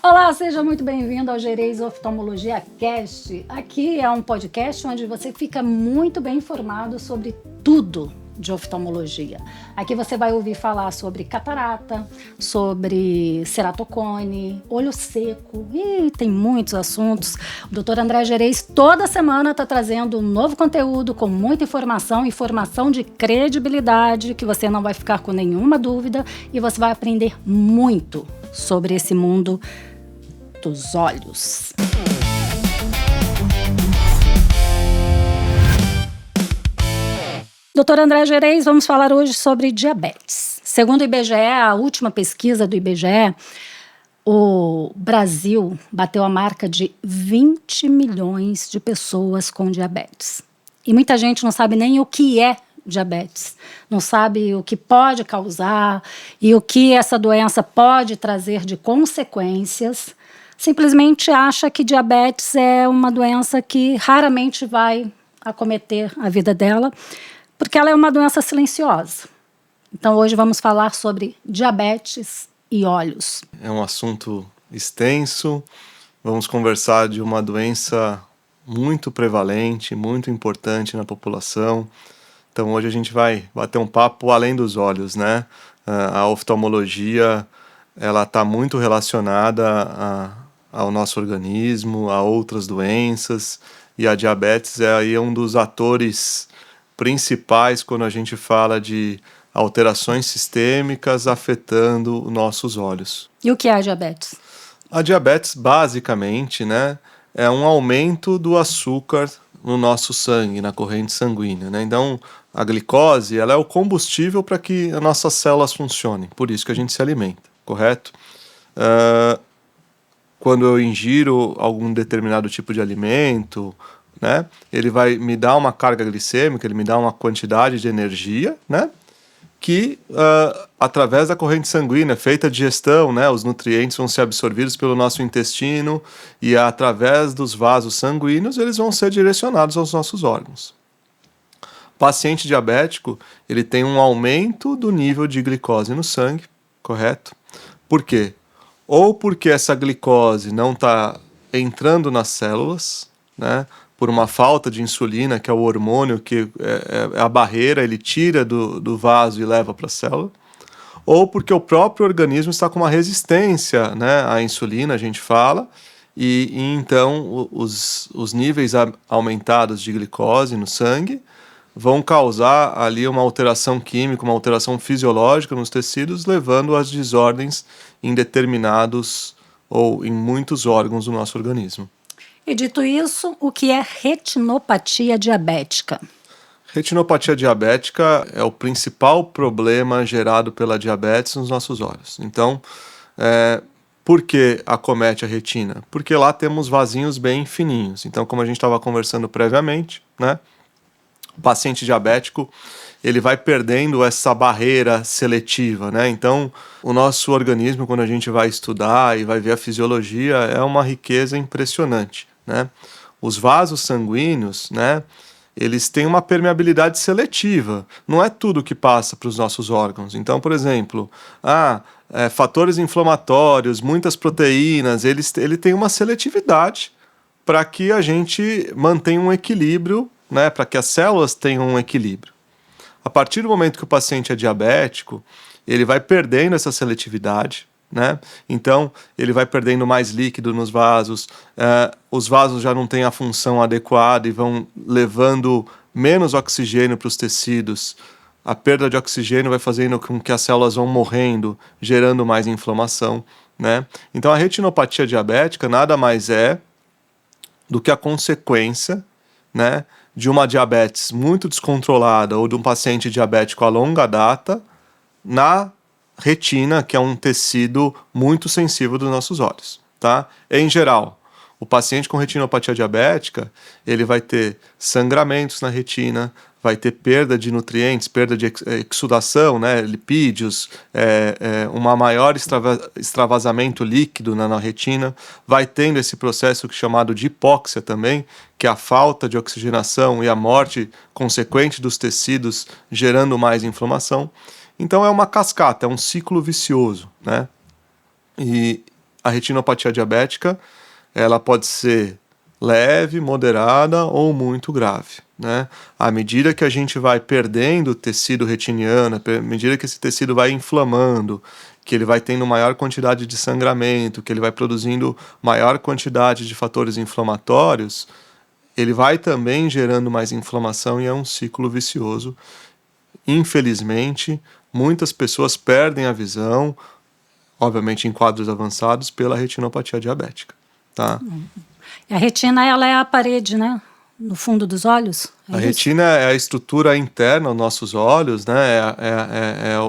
Olá, seja muito bem-vindo ao Gerês Oftalmologia Cast. Aqui é um podcast onde você fica muito bem informado sobre tudo de oftalmologia. Aqui você vai ouvir falar sobre catarata, sobre ceratocone, olho seco, e tem muitos assuntos. O Dr. André Gerês toda semana está trazendo um novo conteúdo com muita informação de credibilidade, que você não vai ficar com nenhuma dúvida e você vai aprender muito sobre esse mundo dos olhos. Doutor André Gerês, vamos falar hoje sobre diabetes. Segundo o IBGE, a última pesquisa do IBGE, o Brasil bateu a marca de 20 milhões de pessoas com diabetes. E muita gente não sabe nem o que é diabetes, não sabe o que pode causar e o que essa doença pode trazer de consequências. Simplesmente acha que diabetes é uma doença que raramente vai acometer a vida dela, porque ela é uma doença silenciosa. Então hoje vamos falar sobre diabetes e olhos. É um assunto extenso, vamos conversar de uma doença muito prevalente, muito importante na população. Então hoje a gente vai bater um papo além dos olhos, né? A oftalmologia, ela está muito relacionada ao nosso organismo, a outras doenças, e a diabetes é aí um dos atores principais quando a gente fala de alterações sistêmicas afetando os nossos olhos. E o que é a diabetes? A diabetes, basicamente, né, é um aumento do açúcar no nosso sangue, na corrente sanguínea, né? Então, a glicose, ela é o combustível para que as nossas células funcionem, por isso que a gente se alimenta, correto? Quando eu ingiro algum determinado tipo de alimento, né, ele vai me dar uma carga glicêmica, ele me dá uma quantidade de energia, né, que através da corrente sanguínea, feita a digestão, né, os nutrientes vão ser absorvidos pelo nosso intestino e através dos vasos sanguíneos eles vão ser direcionados aos nossos órgãos. O paciente diabético, ele tem um aumento do nível de glicose no sangue, correto? Por quê? Ou porque essa glicose não está entrando nas células, né, por uma falta de insulina, que é o hormônio que é a barreira, ele tira do vaso e leva para a célula, ou porque o próprio organismo está com uma resistência, né, à insulina, a gente fala, e então os níveis aumentados de glicose no sangue vão causar ali uma alteração química, uma alteração fisiológica nos tecidos, levando às desordens em determinados ou em muitos órgãos do nosso organismo. E dito isso, o que é retinopatia diabética? Retinopatia diabética é o principal problema gerado pela diabetes nos nossos olhos. Então, por que acomete a retina? Porque lá temos vasinhos bem fininhos. Então, como a gente estava conversando previamente, né, o paciente diabético ele vai perdendo essa barreira seletiva, né? Então, o nosso organismo, quando a gente vai estudar e vai ver a fisiologia, é uma riqueza impressionante, né? Os vasos sanguíneos, né, eles têm uma permeabilidade seletiva. Não é tudo que passa para os nossos órgãos. Então, por exemplo, fatores inflamatórios, muitas proteínas, ele tem uma seletividade para que a gente mantenha um equilíbrio, né, para que as células tenham um equilíbrio. A partir do momento que o paciente é diabético, ele vai perdendo essa seletividade, né? Então, ele vai perdendo mais líquido nos vasos, os vasos já não têm a função adequada e vão levando menos oxigênio para os tecidos. A perda de oxigênio vai fazendo com que as células vão morrendo, gerando mais inflamação, né? Então, a retinopatia diabética nada mais é do que a consequência, né, de uma diabetes muito descontrolada ou de um paciente diabético a longa data na retina, que é um tecido muito sensível dos nossos olhos, tá? Em geral, o paciente com retinopatia diabética, ele vai ter sangramentos na retina, vai ter perda de nutrientes, perda de exudação, né, lipídios, uma maior extravasamento líquido na retina, vai tendo esse processo chamado de hipóxia também, que é a falta de oxigenação e a morte consequente dos tecidos, gerando mais inflamação. Então é uma cascata, é um ciclo vicioso, né? E a retinopatia diabética, ela pode ser leve, moderada ou muito grave, né? À medida que a gente vai perdendo tecido retiniano, à medida que esse tecido vai inflamando, que ele vai tendo maior quantidade de sangramento, que ele vai produzindo maior quantidade de fatores inflamatórios, ele vai também gerando mais inflamação e é um ciclo vicioso. Infelizmente, muitas pessoas perdem a visão, obviamente em quadros avançados, pela retinopatia diabética, tá? A retina, ela é a parede, né? No fundo dos olhos? A retina é a estrutura interna dos nossos olhos, né?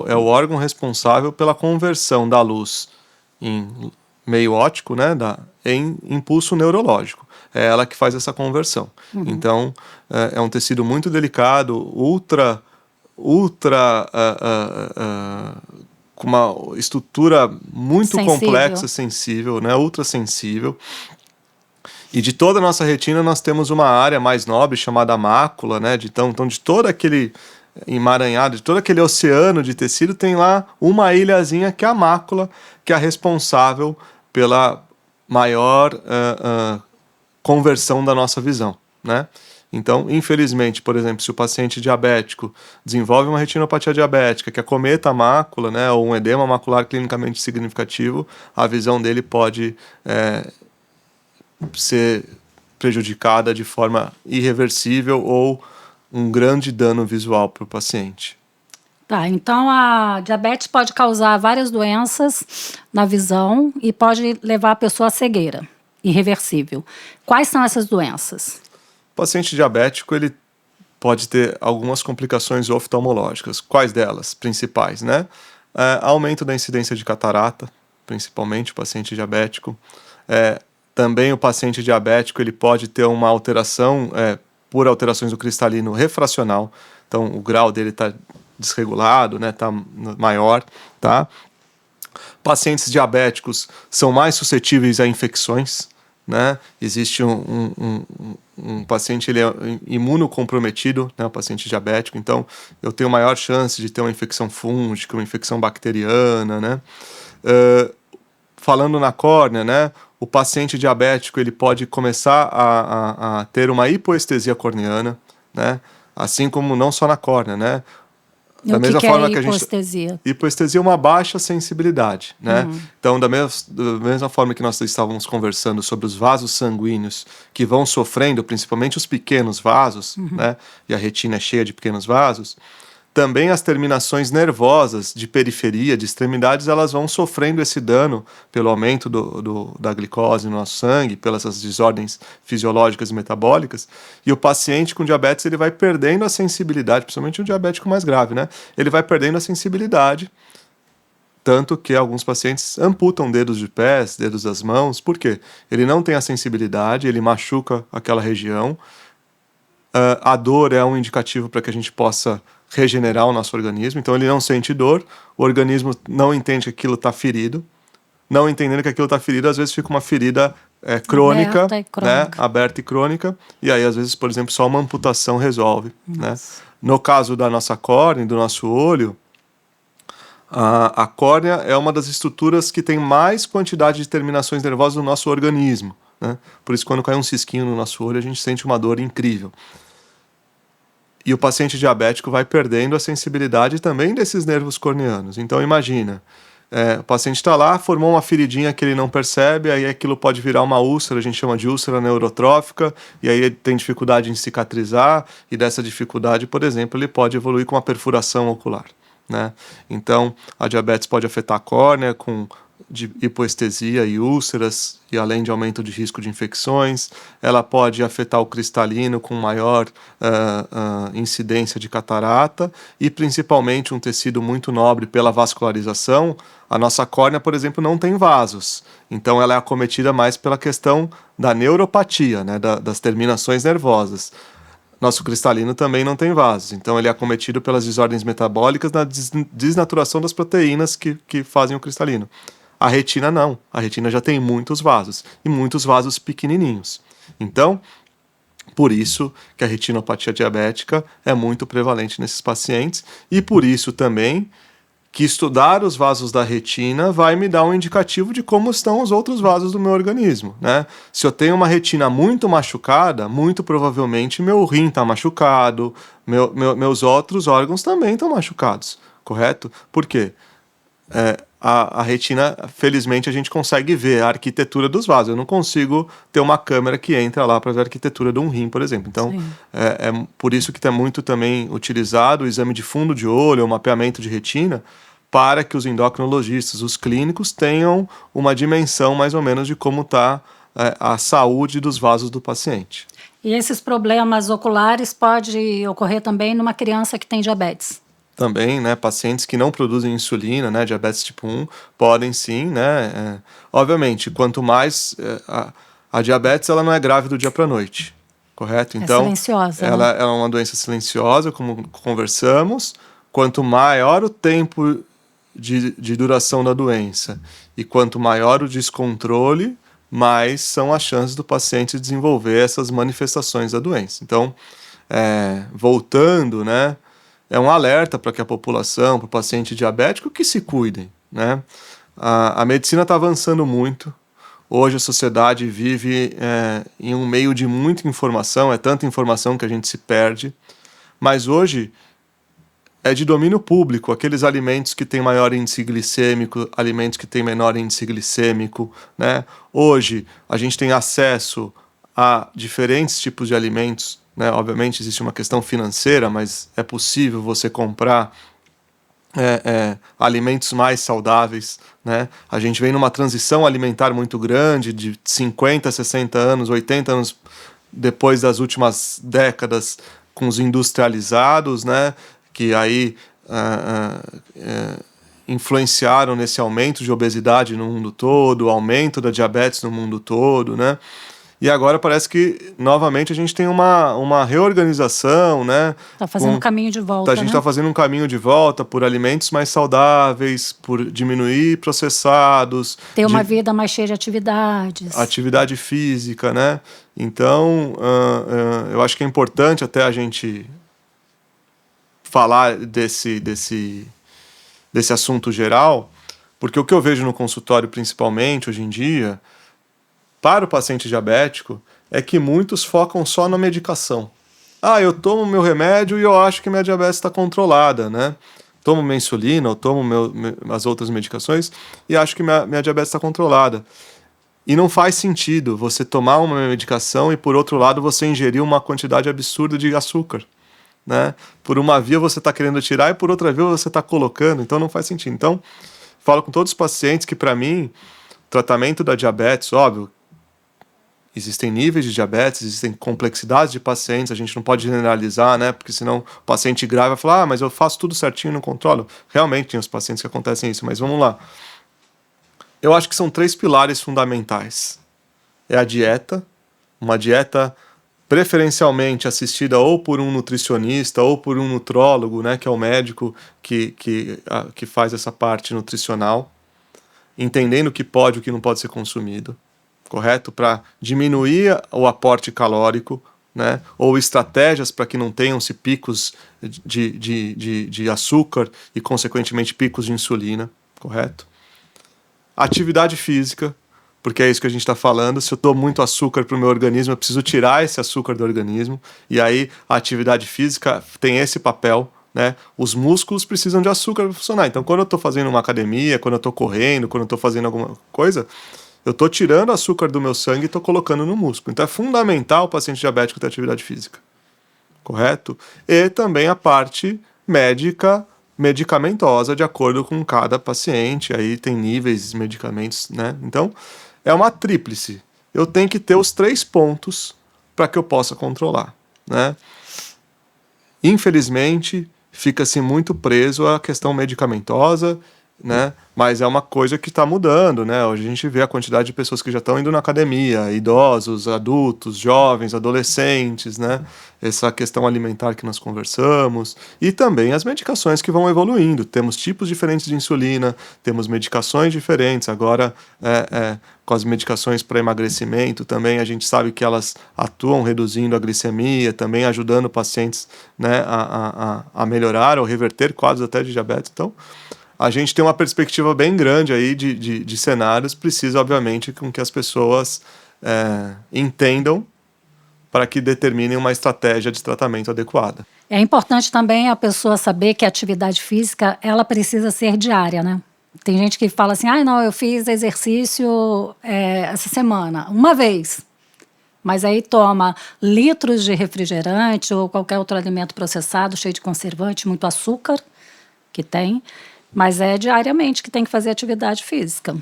É o órgão responsável pela conversão da luz em meio óptico, né? Em impulso neurológico. É ela que faz essa conversão. Então, é um tecido muito delicado, com uma estrutura muito complexa, sensível, né? Ultra sensível. E de toda a nossa retina nós temos uma área mais nobre chamada mácula, né? Então de todo aquele emaranhado, de todo aquele oceano de tecido, tem lá uma ilhazinha que é a mácula, que é a responsável pela maior conversão da nossa visão, né? Então, infelizmente, por exemplo, se o paciente diabético desenvolve uma retinopatia diabética que acometa a mácula, né, ou um edema macular clinicamente significativo, a visão dele pode ser prejudicada de forma irreversível ou um grande dano visual para o paciente. Tá, então a diabetes pode causar várias doenças na visão e pode levar a pessoa à cegueira irreversível. Quais são essas doenças? O paciente diabético, ele pode ter algumas complicações oftalmológicas. Quais delas? Principais, né? Aumento da incidência de catarata, principalmente o paciente diabético. Também o paciente diabético, ele pode ter uma alteração por alterações do cristalino refracional. Então, o grau dele está desregulado, né? Está maior, tá? Pacientes diabéticos são mais suscetíveis a infecções, né? Existe um paciente, ele é imunocomprometido, né? O paciente diabético, então eu tenho maior chance de ter uma infecção fúngica, uma infecção bacteriana, né? Falando na córnea, né? O paciente diabético, ele pode começar a ter uma hipoestesia corneana, né? Assim como não só na córnea, né? Da mesma forma que a gente... Hipoestesia é uma baixa sensibilidade, né? Então, da mesma forma que nós estávamos conversando sobre os vasos sanguíneos que vão sofrendo, principalmente os pequenos vasos, né? E a retina é cheia de pequenos vasos, também as terminações nervosas de periferia, de extremidades, elas vão sofrendo esse dano pelo aumento da glicose no nosso sangue, pelas desordens fisiológicas e metabólicas, e o paciente com diabetes, ele vai perdendo a sensibilidade, principalmente o diabético mais grave, né? Ele vai perdendo a sensibilidade, tanto que alguns pacientes amputam dedos de pés, dedos das mãos. Por quê? Ele não tem a sensibilidade, ele machuca aquela região. A dor é um indicativo para que a gente possa regenerar o nosso organismo, então ele não sente dor, o organismo não entende que aquilo está ferido, não entendendo que aquilo está ferido, às vezes fica uma ferida crônica, né? Aberta e crônica, e aí às vezes, por exemplo, só uma amputação resolve, né? No caso da nossa córnea, do nosso olho, a córnea é uma das estruturas que tem mais quantidade de terminações nervosas no nosso organismo, né? Por isso, quando cai um cisquinho no nosso olho, a gente sente uma dor incrível. E o paciente diabético vai perdendo a sensibilidade também desses nervos corneanos. Então, imagina, o paciente está lá, formou uma feridinha que ele não percebe, aí aquilo pode virar uma úlcera, a gente chama de úlcera neurotrófica, e aí ele tem dificuldade em cicatrizar, e dessa dificuldade, por exemplo, ele pode evoluir com uma perfuração ocular, né? Então, a diabetes pode afetar a córnea de hipoestesia e úlceras, e além de aumento de risco de infecções. Ela pode afetar o cristalino com maior incidência de catarata, e principalmente um tecido muito nobre pela vascularização. A nossa córnea, por exemplo, não tem vasos, então ela é acometida mais pela questão da neuropatia, né, das terminações nervosas. Nosso cristalino também não tem vasos, então ele é acometido pelas desordens metabólicas na desnaturação das proteínas que fazem o cristalino. A retina não, a retina já tem muitos vasos, e muitos vasos pequenininhos. Então, por isso que a retinopatia diabética é muito prevalente nesses pacientes, e por isso também que estudar os vasos da retina vai me dar um indicativo de como estão os outros vasos do meu organismo, né? Se eu tenho uma retina muito machucada, muito provavelmente meu rim está machucado, meus outros órgãos também estão machucados, correto? Por quê? A retina, felizmente, a gente consegue ver a arquitetura dos vasos. Eu não consigo ter uma câmera que entra lá para ver a arquitetura de um rim, por exemplo. Então, é por isso que está muito também utilizado o exame de fundo de olho, o mapeamento de retina, para que os endocrinologistas, os clínicos, tenham uma dimensão mais ou menos de como está a saúde dos vasos do paciente. E esses problemas oculares podem ocorrer também numa criança que tem diabetes? Também, né, pacientes que não produzem insulina, né, diabetes tipo 1, podem sim, né, obviamente, quanto mais, a diabetes ela não é grave do dia para a noite, correto? Então, silenciosa, ela né? é uma doença silenciosa, como conversamos, quanto maior o tempo de duração da doença e quanto maior o descontrole, mais são as chances do paciente desenvolver essas manifestações da doença. Então, voltando, né, é um alerta para que a população, para o paciente diabético, que se cuidem, né? A medicina está avançando muito. Hoje a sociedade vive em um meio de muita informação, é tanta informação que a gente se perde. Mas hoje é de domínio público, aqueles alimentos que têm maior índice glicêmico, alimentos que têm menor índice glicêmico, né? Hoje a gente tem acesso a diferentes tipos de alimentos, né? Obviamente existe uma questão financeira, mas é possível você comprar alimentos mais saudáveis, né? A gente vem numa transição alimentar muito grande, de 50, 60 anos, 80 anos depois das últimas décadas com os industrializados, né? Que aí influenciaram nesse aumento de obesidade no mundo todo, aumento da diabetes no mundo todo, né? E agora parece que, novamente, a gente tem uma reorganização, né? Está fazendo um caminho de volta, A gente está fazendo um caminho de volta por alimentos mais saudáveis, por diminuir processados. Ter uma vida mais cheia de atividades. Atividade física, né? Então, eu acho que é importante até a gente falar desse assunto geral, porque o que eu vejo no consultório, principalmente, hoje em dia, para o paciente diabético, é que muitos focam só na medicação. Eu tomo meu remédio e eu acho que minha diabetes está controlada, né? Tomo minha insulina, ou tomo as outras medicações e acho que minha diabetes está controlada. E não faz sentido você tomar uma medicação e, por outro lado, você ingerir uma quantidade absurda de açúcar, né? Por uma via você está querendo tirar e por outra via você está colocando, então não faz sentido. Então, falo com todos os pacientes que, para mim, tratamento da diabetes, óbvio, existem níveis de diabetes, existem complexidades de pacientes, a gente não pode generalizar, né? Porque senão o paciente grave vai falar, mas eu faço tudo certinho e não controlo. Realmente tem os pacientes que acontecem isso, mas vamos lá. Eu acho que são 3 pilares fundamentais. É a dieta, uma dieta preferencialmente assistida ou por um nutricionista ou por um nutrólogo, né? Que é o médico que faz essa parte nutricional, entendendo o que pode e o que não pode ser consumido. Correto? Para diminuir o aporte calórico, né? Ou estratégias para que não tenham-se picos de açúcar e, consequentemente, picos de insulina, correto? Atividade física, porque é isso que a gente está falando. Se eu dou muito açúcar para o meu organismo, eu preciso tirar esse açúcar do organismo, e aí a atividade física tem esse papel, né? Os músculos precisam de açúcar para funcionar. Então, quando eu estou fazendo uma academia, quando eu estou correndo, quando eu estou fazendo alguma coisa, eu estou tirando açúcar do meu sangue e estou colocando no músculo. Então é fundamental o paciente diabético ter atividade física. Correto? E também a parte médica, medicamentosa, de acordo com cada paciente. Aí tem níveis de medicamentos, né? Então é uma tríplice. Eu tenho que ter os 3 pontos para que eu possa controlar, né? Infelizmente, fica-se muito preso à questão medicamentosa, né? Mas é uma coisa que está mudando, né? Hoje a gente vê a quantidade de pessoas que já estão indo na academia, idosos, adultos, jovens, adolescentes, né? Essa questão alimentar que nós conversamos, e também as medicações que vão evoluindo. Temos tipos diferentes de insulina, temos medicações diferentes. Agora, com as medicações para emagrecimento também, a gente sabe que elas atuam reduzindo a glicemia, também ajudando pacientes, né, a melhorar ou reverter quadros até de diabetes. Então, a gente tem uma perspectiva bem grande aí de cenários, precisa, obviamente, com que as pessoas entendam para que determinem uma estratégia de tratamento adequada. É importante também a pessoa saber que a atividade física, ela precisa ser diária, né? Tem gente que fala assim, não, eu fiz exercício essa semana, uma vez. Mas aí toma litros de refrigerante ou qualquer outro alimento processado, cheio de conservante, muito açúcar, que tem, mas é diariamente que tem que fazer atividade física.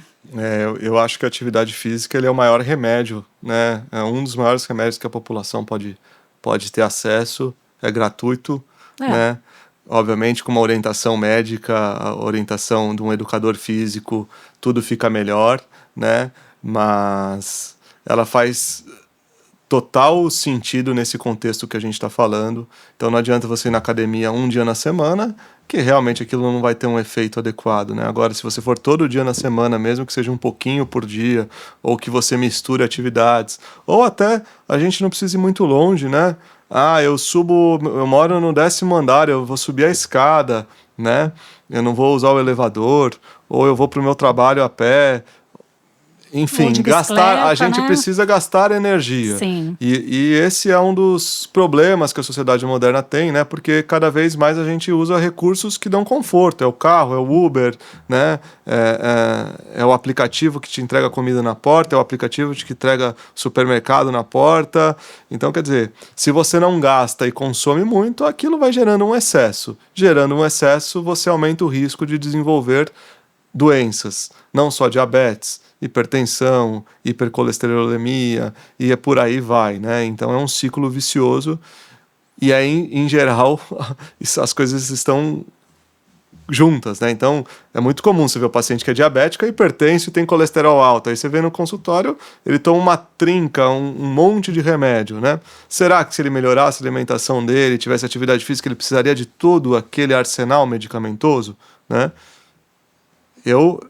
Eu acho que a atividade física ele é o maior remédio, né? É um dos maiores remédios que a população pode ter acesso, é gratuito, né? Obviamente, com uma orientação médica, a orientação de um educador físico, tudo fica melhor, né? Mas ela faz total sentido nesse contexto que a gente está falando. Então não adianta você ir na academia um dia na semana, que realmente aquilo não vai ter um efeito adequado, né? Agora, se você for todo dia na semana, mesmo que seja um pouquinho por dia, ou que você misture atividades, ou até a gente não precisa ir muito longe, né? Eu moro no 10º andar, eu vou subir a escada, né? Eu não vou usar o elevador, ou eu vou para o meu trabalho a pé. Enfim, a gente precisa gastar energia. Sim. E esse é um dos problemas que a sociedade moderna tem, né? Porque cada vez mais a gente usa recursos que dão conforto. É o carro, é o Uber, né? É o aplicativo que te entrega comida na porta, é o aplicativo que entrega supermercado na porta. Então, quer dizer, se você não gasta e consome muito, aquilo vai gerando um excesso. Gerando um excesso, você aumenta o risco de desenvolver doenças, não só diabetes, hipertensão, hipercolesterolemia, e por aí vai, né? Então é um ciclo vicioso, e aí, em geral, as coisas estão juntas, né? Então é muito comum você ver o paciente que é diabético, é hipertenso e tem colesterol alto. Aí você vê no consultório, ele toma uma trinca, um monte de remédio, né? Será que se ele melhorasse a alimentação dele, tivesse atividade física, ele precisaria de todo aquele arsenal medicamentoso, né? Eu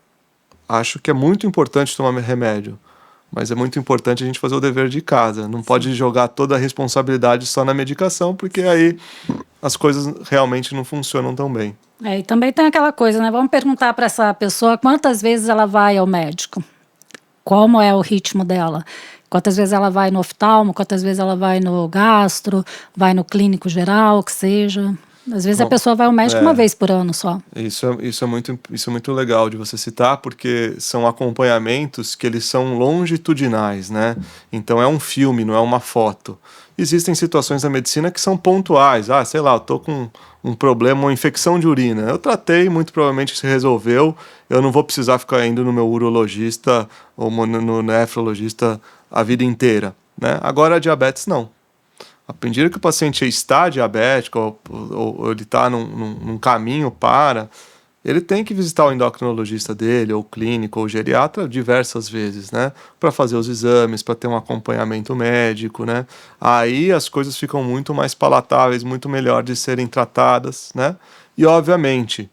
acho que é muito importante tomar remédio, mas é muito importante a gente fazer o dever de casa. Não pode jogar toda a responsabilidade só na medicação, porque aí as coisas realmente não funcionam tão bem. E também tem aquela coisa, né? Vamos perguntar para essa pessoa quantas vezes ela vai ao médico, como é o ritmo dela, quantas vezes ela vai no oftalmo, quantas vezes ela vai no gastro, vai no clínico geral, que seja. Às vezes a pessoa vai ao médico uma vez por ano só. Isso é muito legal de você citar, porque são acompanhamentos que eles são longitudinais, né? Então é um filme, não é uma foto. Existem situações da medicina que são pontuais. Sei lá, eu tô com um problema, uma infecção de urina. Eu tratei, muito provavelmente se resolveu. Eu não vou precisar ficar indo no meu urologista ou no nefrologista a vida inteira, né? Agora a diabetes não. À medida que o paciente está diabético ou ele está num caminho ele tem que visitar o endocrinologista dele, ou o clínico, ou o geriatra diversas vezes, né? Para fazer os exames, para ter um acompanhamento médico, né? Aí as coisas ficam muito mais palatáveis, muito melhor de serem tratadas, né? E, obviamente,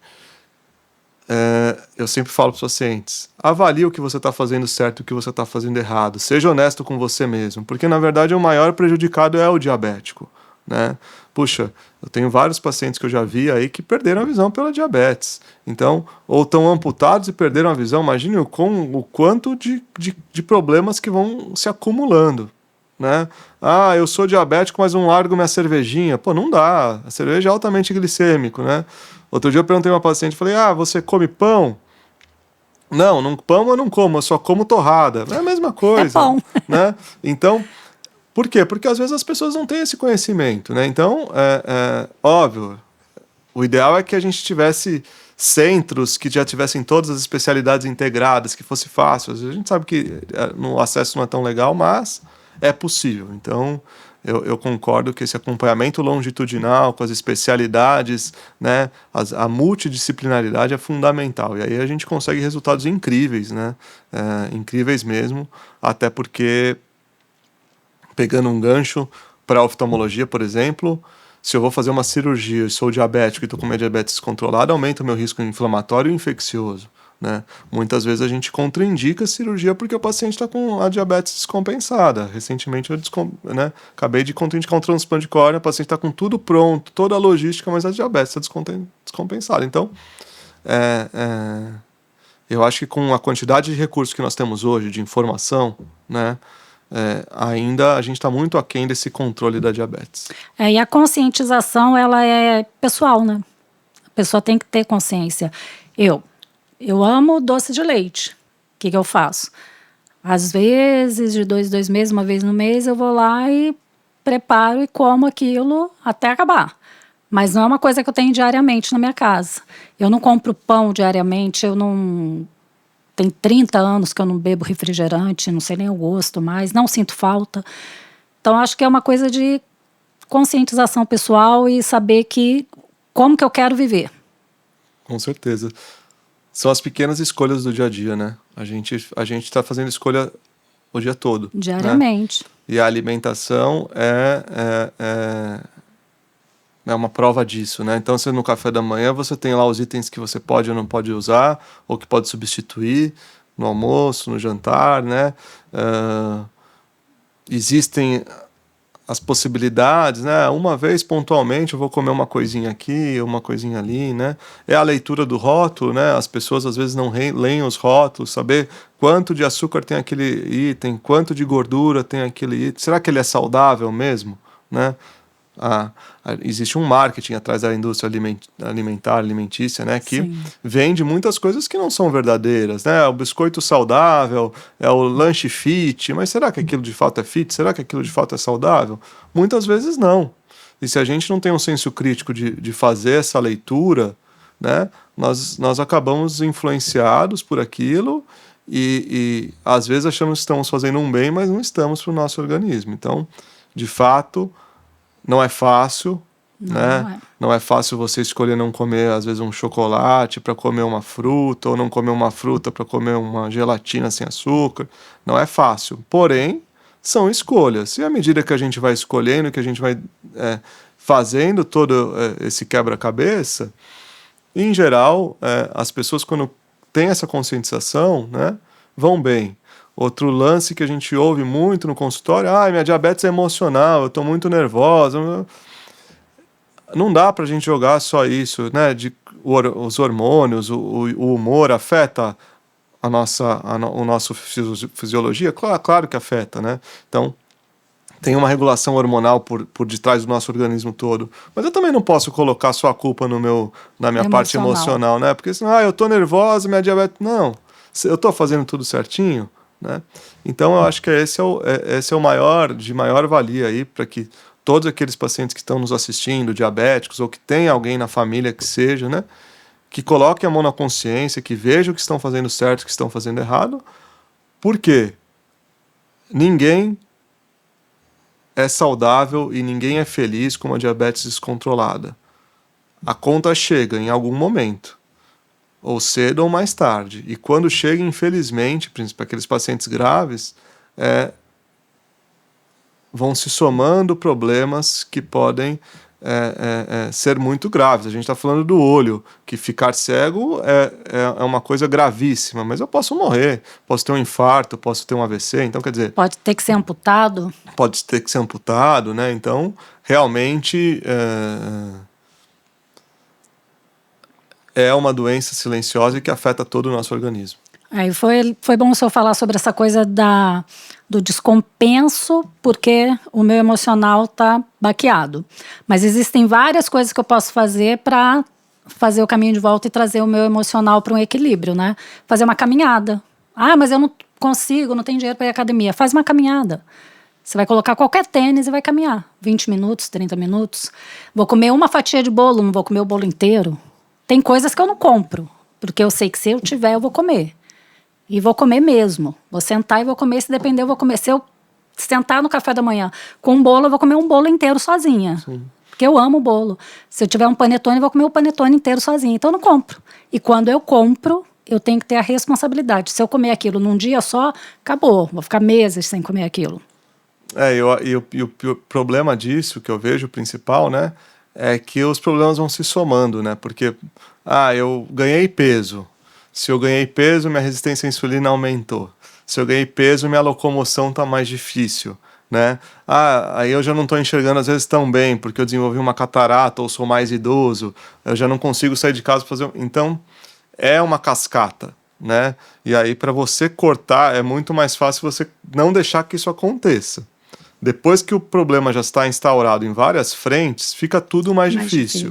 eu sempre falo para os pacientes, avalie o que você está fazendo certo e o que você está fazendo errado. Seja honesto com você mesmo, porque, na verdade, o maior prejudicado é o diabético, né? Puxa, eu tenho vários pacientes que eu já vi aí que perderam a visão pela diabetes. Então, ou estão amputados e perderam a visão. Imagine o quanto de problemas que vão se acumulando, né? Eu sou diabético, mas não largo minha cervejinha. Pô, não dá. A cerveja é altamente glicêmico, né? Outro dia eu perguntei a uma paciente, falei, você come pão? Não, pão eu não como, eu só como torrada. É a mesma coisa. É pão. Né? Então, por quê? Porque às vezes as pessoas não têm esse conhecimento, né? Então, óbvio, o ideal é que a gente tivesse centros que já tivessem todas as especialidades integradas, que fosse fácil. A gente sabe que o acesso não é tão legal, mas é possível. Então, eu concordo que esse acompanhamento longitudinal com as especialidades, né, a multidisciplinaridade é fundamental. E aí a gente consegue resultados incríveis, né? Incríveis mesmo, até porque, pegando um gancho para a oftalmologia, por exemplo, se eu vou fazer uma cirurgia e sou diabético e estou com minha diabetes descontrolada, aumenta o meu risco inflamatório e infeccioso, né? Muitas vezes a gente contraindica a cirurgia porque o paciente está com a diabetes descompensada. Recentemente eu acabei de contraindicar um transplante de córnea, o paciente está com tudo pronto, toda a logística, mas a diabetes está descompensada. Então, eu acho que com a quantidade de recursos que nós temos hoje, de informação, né, ainda a gente está muito aquém desse controle da diabetes. E a conscientização, ela é pessoal, né? A pessoa tem que ter consciência. Eu amo doce de leite. O que eu faço? Às vezes, de 2 meses, uma vez no mês, eu vou lá e preparo e como aquilo até acabar. Mas não é uma coisa que eu tenho diariamente na minha casa. Eu não compro pão diariamente, tem 30 anos que eu não bebo refrigerante, não sei nem o gosto mais, não sinto falta. Então, acho que é uma coisa de conscientização pessoal e saber como que eu quero viver. Com certeza. São as pequenas escolhas do dia a dia, né? A gente está fazendo escolha o dia todo. Diariamente. Né? E a alimentação é uma prova disso, né? Então, no café da manhã, você tem lá os itens que você pode ou não pode usar, ou que pode substituir no almoço, no jantar, né? Existem as possibilidades, né? Uma vez pontualmente eu vou comer uma coisinha aqui, uma coisinha ali, né? É a leitura do rótulo, né? As pessoas às vezes não leem os rótulos, saber quanto de açúcar tem aquele item, quanto de gordura tem aquele item. Será que ele é saudável mesmo, né? Existe um marketing atrás da indústria alimentícia, né, que Sim. vende muitas coisas que não são verdadeiras, né? O biscoito saudável, o lanche fit, mas será que aquilo de fato é fit? Será que aquilo de fato é saudável? Muitas vezes não. E se a gente não tem um senso crítico de fazer essa leitura, né, nós acabamos influenciados por aquilo e às vezes achamos que estamos fazendo um bem, mas não estamos para o nosso organismo. Então, de fato, não é fácil, né? Não é fácil você escolher não comer, às vezes, um chocolate para comer uma fruta, ou não comer uma fruta para comer uma gelatina sem açúcar. Não é fácil. Porém, são escolhas. E à medida que a gente vai escolhendo, que a gente vai fazendo todo esse quebra-cabeça, em geral, as pessoas, quando têm essa conscientização, né, vão bem. Outro lance que a gente ouve muito no consultório, minha diabetes é emocional, eu estou muito nervosa. Não dá para a gente jogar só isso, né? Os hormônios, o humor afeta a nossa fisiologia? Claro que afeta, né? Então, tem uma regulação hormonal por detrás do nosso organismo todo. Mas eu também não posso colocar só a culpa na minha parte emocional, né? Porque senão, eu estou nervosa, minha diabetes... Não, eu estou fazendo tudo certinho, né? Então eu acho que esse é o maior valia aí para que todos aqueles pacientes que estão nos assistindo, diabéticos, ou que tem alguém na família que seja, né, que coloquem a mão na consciência, que vejam o que estão fazendo certo, o que estão fazendo errado. Por quê? Ninguém é saudável e ninguém é feliz com uma diabetes descontrolada. A conta chega em algum momento, ou cedo ou mais tarde. E quando chega, infelizmente, principalmente para aqueles pacientes graves, vão se somando problemas que podem ser muito graves. A gente está falando do olho, que ficar cego é uma coisa gravíssima, mas eu posso morrer, posso ter um infarto, posso ter um AVC, então quer dizer... Pode ter que ser amputado. Pode ter que ser amputado, né? Então, realmente... é uma doença silenciosa e que afeta todo o nosso organismo. Aí foi bom o senhor falar sobre essa coisa do descompenso, porque o meu emocional está baqueado. Mas existem várias coisas que eu posso fazer para fazer o caminho de volta e trazer o meu emocional para um equilíbrio, né? Fazer uma caminhada. Mas eu não consigo, não tenho dinheiro para ir à academia. Faz uma caminhada. Você vai colocar qualquer tênis e vai caminhar. 20 minutos, 30 minutos. Vou comer uma fatia de bolo, não vou comer o bolo inteiro. Tem coisas que eu não compro, porque eu sei que se eu tiver, eu vou comer. E vou comer mesmo. Vou sentar e vou comer, se depender, eu vou comer. Se eu sentar no café da manhã com um bolo, eu vou comer um bolo inteiro sozinha. Sim. Porque eu amo bolo. Se eu tiver um panetone, eu vou comer o panetone inteiro sozinha. Então eu não compro. E quando eu compro, eu tenho que ter a responsabilidade. Se eu comer aquilo num dia só, acabou. Vou ficar meses sem comer aquilo. E o problema disso, que eu vejo, o principal, né, é que os problemas vão se somando, né? Porque, eu ganhei peso. Se eu ganhei peso, minha resistência à insulina aumentou. Se eu ganhei peso, minha locomoção está mais difícil, né? Aí eu já não estou enxergando às vezes tão bem, porque eu desenvolvi uma catarata ou sou mais idoso, eu já não consigo sair de casa para fazer... Então, é uma cascata, né? E aí, para você cortar, é muito mais fácil você não deixar que isso aconteça. Depois que o problema já está instaurado em várias frentes, fica tudo mais difícil.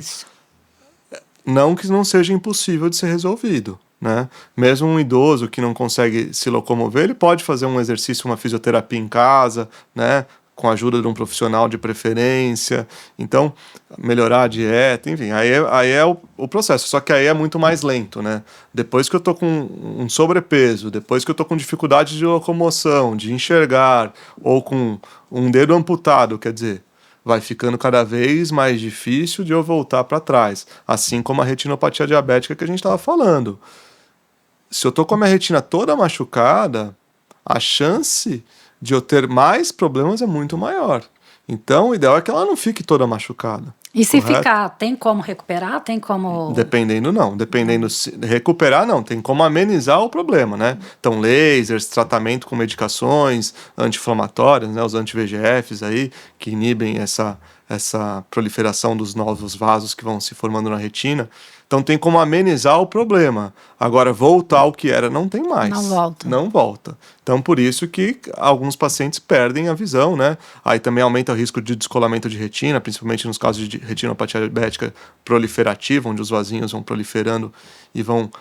Não que não seja impossível de ser resolvido, né? Mesmo um idoso que não consegue se locomover, ele pode fazer um exercício, uma fisioterapia em casa, né? Com a ajuda de um profissional de preferência. Então, melhorar a dieta, enfim, aí é o processo. Só que aí é muito mais lento, né? Depois que eu tô com um sobrepeso, depois que eu tô com dificuldade de locomoção, de enxergar, ou com um dedo amputado, quer dizer, vai ficando cada vez mais difícil de eu voltar para trás. Assim como a retinopatia diabética que a gente estava falando. Se eu tô com a minha retina toda machucada, a chance de eu ter mais problemas é muito maior. Então, o ideal é que ela não fique toda machucada. E se correto? ficar, tem como recuperar? Tem como... Dependendo, não. Dependendo, recuperar, não. Tem como amenizar o problema, né? Então, lasers, tratamento com medicações anti-inflamatórias, né? Os anti-VEGFs aí, que inibem essa proliferação dos novos vasos que vão se formando na retina. Então, tem como amenizar o problema. Agora, voltar ao que era, não tem mais. Não volta. Não volta. Então, por isso que alguns pacientes perdem a visão, né? Aí também aumenta o risco de descolamento de retina, principalmente nos casos de retinopatia diabética proliferativa, onde os vasinhos vão proliferando e vão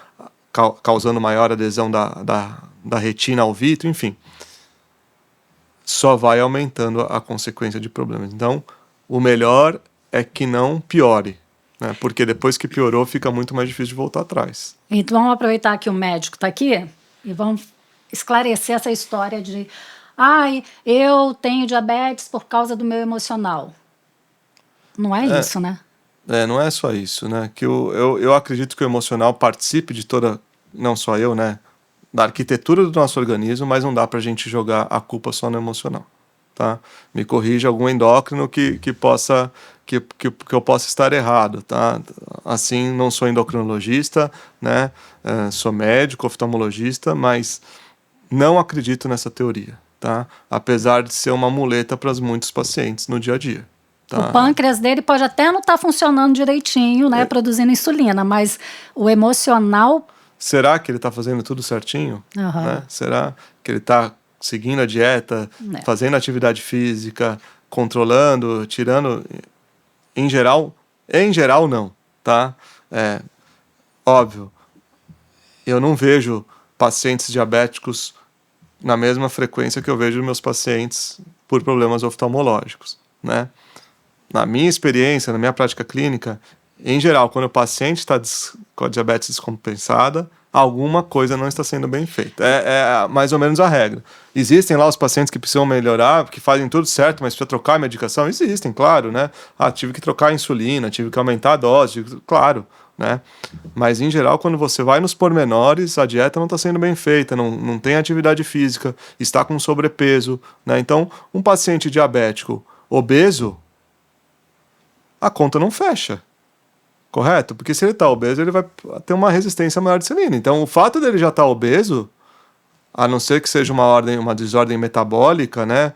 causando maior adesão da retina ao vítreo, enfim. Só vai aumentando a consequência de problemas. Então, o melhor é que não piore, né? Porque depois que piorou, fica muito mais difícil de voltar atrás. Então, vamos aproveitar que o médico está aqui e vamos esclarecer essa história de eu tenho diabetes por causa do meu emocional. Não é isso, né? Não é só isso, né? Que eu acredito que o emocional participe de toda, não só eu, né? Da arquitetura do nosso organismo, mas não dá pra gente jogar a culpa só no emocional, tá? Me corrija algum endócrino que eu possa estar errado, tá? Assim, não sou endocrinologista, né? Sou médico, oftalmologista, mas não acredito nessa teoria, tá? Apesar de ser uma muleta para muitos pacientes no dia a dia. Tá? O pâncreas dele pode até não estar funcionando direitinho, né? Produzindo insulina, mas o emocional... Será que ele está fazendo tudo certinho? Uhum. Né? Será que ele está seguindo a dieta, fazendo atividade física, controlando, tirando? Em geral não, tá? Óbvio, eu não vejo pacientes diabéticos na mesma frequência que eu vejo meus pacientes por problemas oftalmológicos, né? Na minha experiência, na minha prática clínica, em geral, quando o paciente está com a diabetes descompensada, alguma coisa não está sendo bem feita. É mais ou menos a regra. Existem lá os pacientes que precisam melhorar, que fazem tudo certo, mas precisa trocar a medicação? Existem, claro, né? Tive que trocar a insulina, tive que aumentar a dose, claro, né? Mas, em geral, quando você vai nos pormenores, a dieta não está sendo bem feita, não tem atividade física, está com sobrepeso, né? Então, um paciente diabético obeso, a conta não fecha. Correto? Porque se ele está obeso, ele vai ter uma resistência maior de insulina. Então, o fato dele já estar obeso, a não ser que seja uma desordem metabólica, né?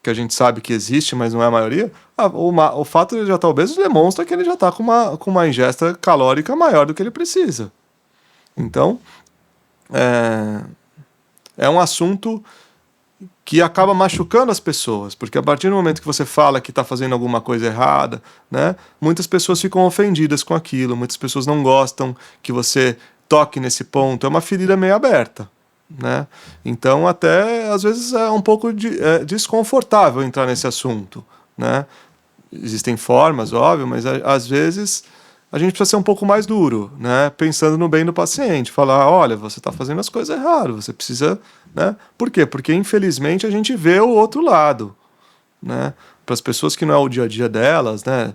Que a gente sabe que existe, mas não é a maioria, o fato de ele já estar obeso demonstra que ele já está com uma ingesta calórica maior do que ele precisa. Então, é um assunto que acaba machucando as pessoas, porque a partir do momento que você fala que está fazendo alguma coisa errada, né, muitas pessoas ficam ofendidas com aquilo, muitas pessoas não gostam que você toque nesse ponto, é uma ferida meio aberta, né? Então até às vezes é um pouco desconfortável entrar nesse assunto, né? Existem formas, óbvio, mas às vezes a gente precisa ser um pouco mais duro, né? Pensando no bem do paciente, falar, olha, você está fazendo as coisas erradas, você precisa, né? Por quê? Porque infelizmente a gente vê o outro lado, né? Para as pessoas que não é o dia a dia delas, né?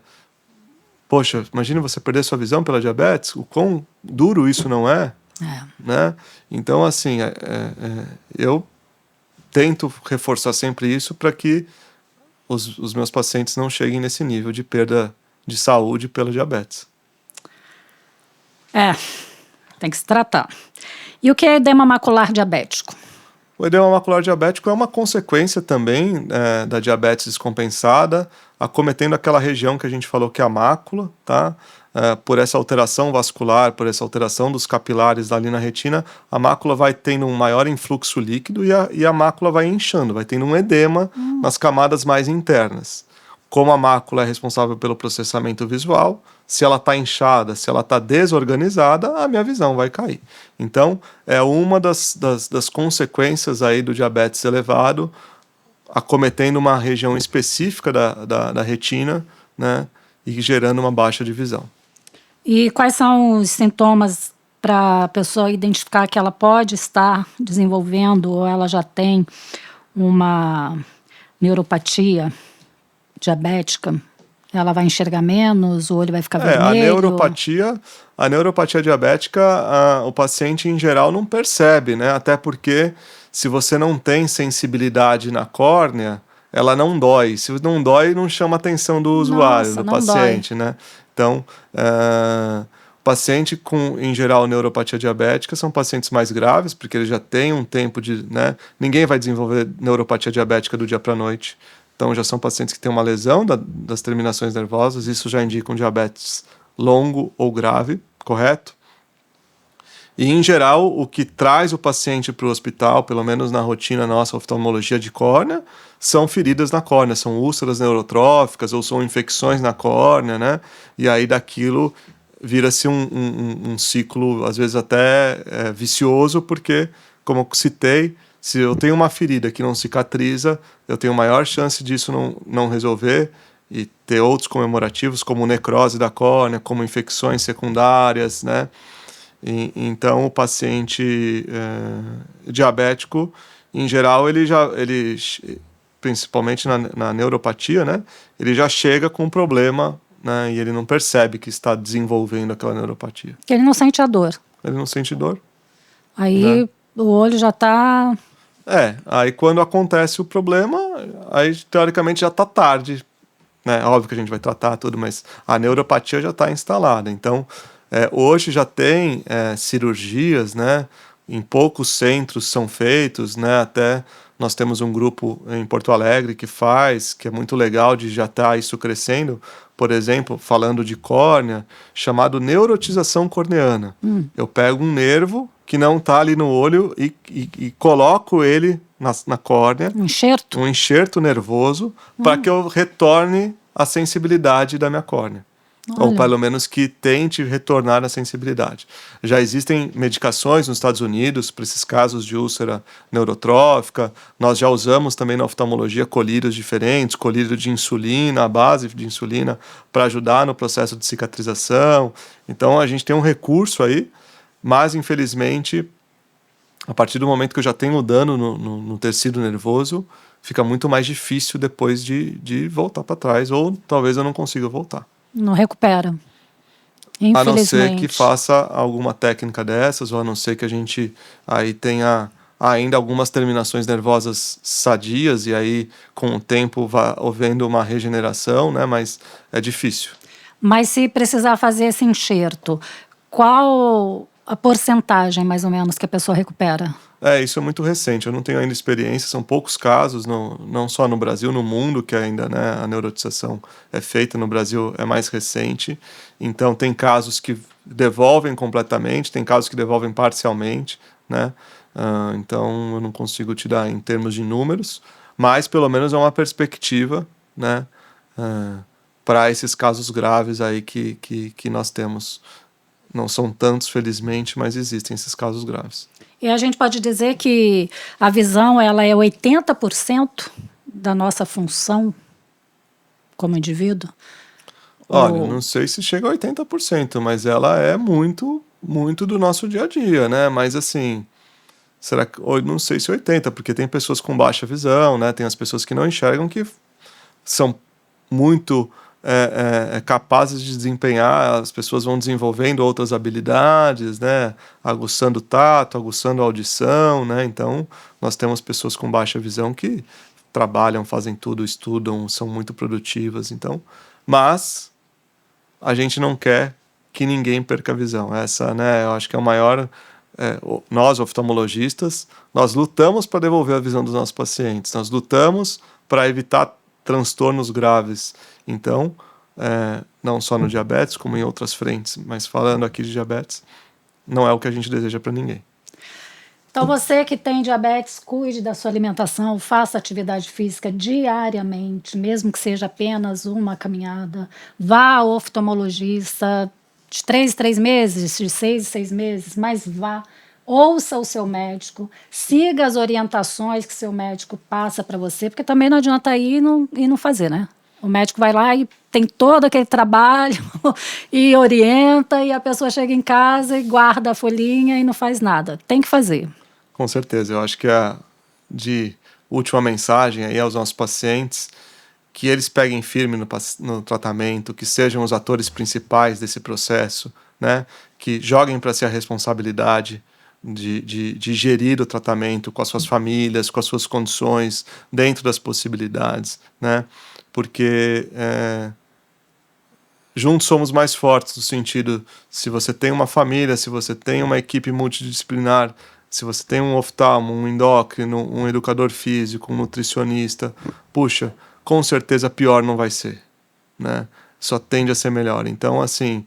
Poxa, imagina você perder sua visão pela diabetes, o quão duro isso não é, né? Então, assim, eu tento reforçar sempre isso para que os meus pacientes não cheguem nesse nível de perda de saúde pela diabetes. Tem que se tratar. E o que é edema macular diabético? O edema macular diabético é uma consequência também da diabetes descompensada, acometendo aquela região que a gente falou que é a mácula, tá? Por essa alteração vascular, por essa alteração dos capilares ali na retina, a mácula vai tendo um maior influxo líquido e a mácula vai inchando, vai tendo um edema nas camadas mais internas. Como a mácula é responsável pelo processamento visual, se ela está inchada, se ela está desorganizada, a minha visão vai cair. Então, é uma das consequências aí do diabetes elevado, acometendo uma região específica da retina, né, e gerando uma baixa de visão. E quais são os sintomas para a pessoa identificar que ela pode estar desenvolvendo ou ela já tem uma neuropatia diabética? Ela vai enxergar menos, o olho vai ficar vermelho? A neuropatia diabética, o paciente em geral não percebe, né? Até porque se você não tem sensibilidade na córnea, ela não dói. Se não dói, não chama a atenção do usuário, do paciente, né? Então, o paciente com, em geral, neuropatia diabética são pacientes mais graves, porque eles já têm um tempo de, né? Ninguém vai desenvolver neuropatia diabética do dia para a noite. Então, já são pacientes que têm uma lesão das terminações nervosas, isso já indica um diabetes longo ou grave, correto? E, em geral, o que traz o paciente para o hospital, pelo menos na rotina nossa oftalmologia de córnea, são feridas na córnea, são úlceras neurotróficas ou são infecções na córnea, né? E aí daquilo vira-se um ciclo, às vezes até vicioso, porque, como eu citei, se eu tenho uma ferida que não cicatriza, eu tenho maior chance disso não resolver e ter outros comemorativos, como necrose da córnea, como infecções secundárias, né? Então, o paciente diabético, em geral, ele principalmente na neuropatia, né? Ele já chega com um problema, né? E ele não percebe que está desenvolvendo aquela neuropatia. Ele não sente a dor. Ele não sente dor. Aí, né? O olho já está... Aí quando acontece o problema, aí teoricamente já está tarde, né? Óbvio que a gente vai tratar tudo, mas a neuropatia já está instalada. Então, hoje já tem cirurgias, né? Em poucos centros são feitos, né? Até nós temos um grupo em Porto Alegre que é muito legal de já estar isso crescendo. Por exemplo, falando de córnea, chamado neurotização corneana. Eu pego um nervo que não está ali no olho e coloco ele na córnea. Um enxerto nervoso para que eu retorne a sensibilidade da minha córnea. Olha. Ou pelo menos que tente retornar a sensibilidade. Já existem medicações nos Estados Unidos para esses casos de úlcera neurotrófica. Nós já usamos também na oftalmologia colírios diferentes, colírio de insulina, a base de insulina, para ajudar no processo de cicatrização. Então a gente tem um recurso aí, mas infelizmente, a partir do momento que eu já tenho o dano no tecido nervoso, fica muito mais difícil depois de voltar para trás, ou talvez eu não consiga voltar. Não recupera, infelizmente. A não ser que faça alguma técnica dessas, ou a não ser que a gente aí tenha ainda algumas terminações nervosas sadias, e aí com o tempo vá havendo uma regeneração, né? Mas é difícil. Mas se precisar fazer esse enxerto, qual a porcentagem, mais ou menos, que a pessoa recupera? Isso é muito recente, eu não tenho ainda experiência, são poucos casos, não só no Brasil, no mundo, que ainda, né, a neurotização é feita. No Brasil é mais recente, então tem casos que devolvem completamente, tem casos que devolvem parcialmente, né? Então eu não consigo te dar em termos de números, mas pelo menos é uma perspectiva, né, para esses casos graves aí que nós temos. Não são tantos, felizmente, mas existem esses casos graves. E a gente pode dizer que a visão ela é 80% da nossa função como indivíduo? Olha, não sei se chega a 80%, mas ela é muito, muito do nosso dia a dia, né? Mas assim, será que, não sei se 80%, porque tem pessoas com baixa visão, né? Tem as pessoas que não enxergam, que são muito capazes de desempenhar, as pessoas vão desenvolvendo outras habilidades, né? Aguçando o tato, aguçando a audição, né? Então, nós temos pessoas com baixa visão que trabalham, fazem tudo, estudam, são muito produtivas, então, mas a gente não quer que ninguém perca a visão. Essa, né, eu acho que é o maior nós oftalmologistas, nós lutamos para devolver a visão dos nossos pacientes, nós lutamos para evitar transtornos graves. Então, não só no diabetes, como em outras frentes, mas falando aqui de diabetes, não é o que a gente deseja para ninguém. Então, você que tem diabetes, cuide da sua alimentação, faça atividade física diariamente, mesmo que seja apenas uma caminhada. Vá ao oftalmologista de 3 em 3 meses, de 6 em 6 meses, mas vá. Ouça o seu médico, siga as orientações que seu médico passa para você, porque também não adianta ir e não fazer, né? O médico vai lá e tem todo aquele trabalho e orienta, e a pessoa chega em casa e guarda a folhinha e não faz nada. Tem que fazer. Com certeza, eu acho que de última mensagem aí aos nossos pacientes, que eles peguem firme no tratamento, que sejam os atores principais desse processo, né? Que joguem para si a responsabilidade de gerir o tratamento com as suas famílias, com as suas condições, dentro das possibilidades, né? Porque juntos somos mais fortes, no sentido, se você tem uma família, se você tem uma equipe multidisciplinar, se você tem um oftalmo, um endócrino, um educador físico, um nutricionista, puxa, com certeza pior não vai ser, né? Só tende a ser melhor. Então, assim,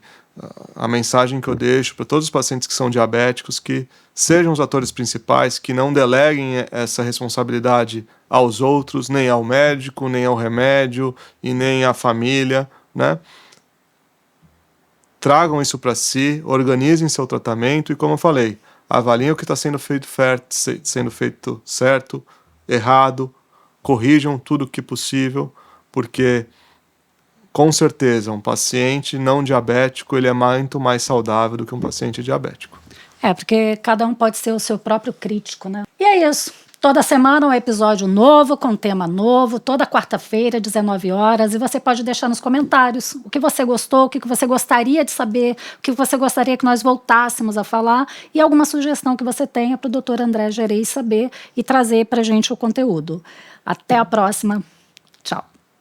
a mensagem que eu deixo para todos os pacientes que são diabéticos, que sejam os atores principais, que não deleguem essa responsabilidade aos outros, nem ao médico, nem ao remédio e nem à família, né? Tragam isso para si, organizem seu tratamento e, como eu falei, avaliem o que está sendo feito certo, errado, corrijam tudo o que possível, porque com certeza um paciente não diabético ele é muito mais saudável do que um paciente diabético. Porque cada um pode ser o seu próprio crítico, né? E é isso. Toda semana um episódio novo, com tema novo, toda quarta-feira, 19 horas, e você pode deixar nos comentários o que você gostou, o que você gostaria de saber, o que você gostaria que nós voltássemos a falar, e alguma sugestão que você tenha para o Dr. André Gerez saber e trazer para a gente o conteúdo. Até a próxima. Tchau.